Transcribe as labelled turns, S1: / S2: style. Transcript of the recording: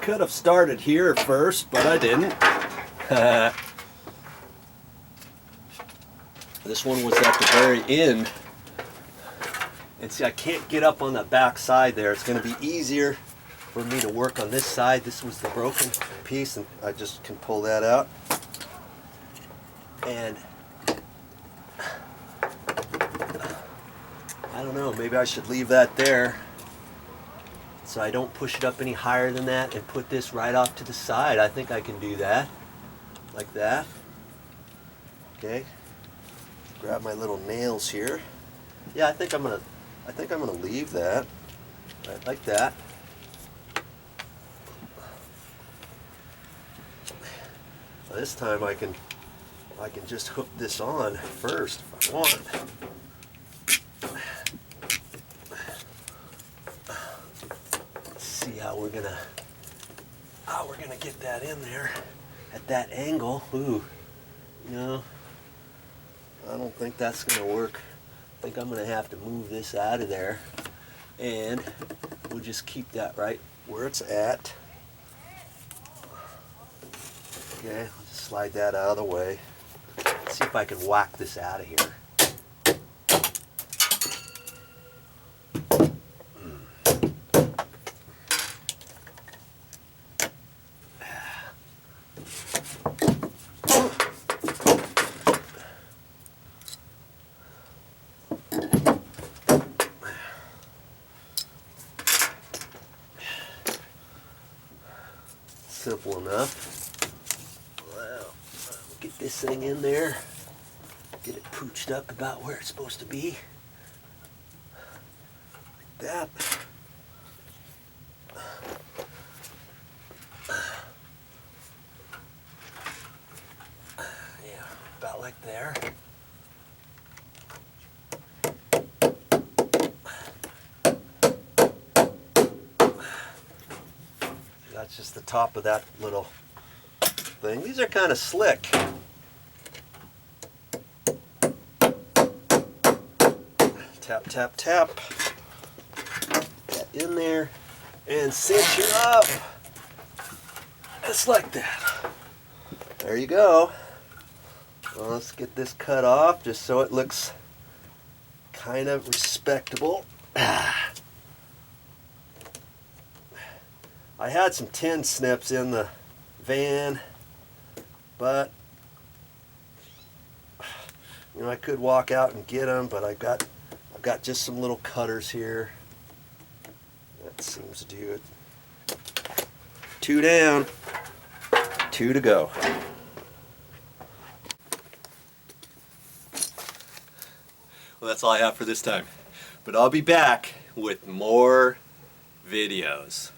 S1: Could have started here first, but I didn't. This one was at the very end. And see, I can't get up on the back side there. It's going to be easier for me to work on this side. This was the broken piece, and I just can pull that out. And I don't know, maybe I should leave that there so I don't push it up any higher than that and put this right off to the side. I think I can do that, like that. Okay. Grab my little nails here. Yeah, I think I'm gonna leave that right like that. Well, this time I can just hook this on first if I want. Let's see how we're gonna get that in there at that angle. Ooh, no, I don't think that's gonna work. I think I'm gonna have to move this out of there, and we'll just keep that right where it's at. Okay, I'll just slide that out of the way. Let's see if I can whack this out of here. Simple enough. Well, we'll get this thing in there, get it pooched up about where it's supposed to be. Like that. Yeah, about like there. That's just the top of that little thing. These are kind of slick. Tap, tap, tap. Get in there and cinch it up. Just like that. There you go. Well, let's get this cut off just so it looks kind of respectable. I had some tin snips in the van, but you know, I could walk out and get them, but I've got just some little cutters here. That seems to do it. 2 down, 2 to go. Well, that's all I have for this time, but I'll be back with more videos.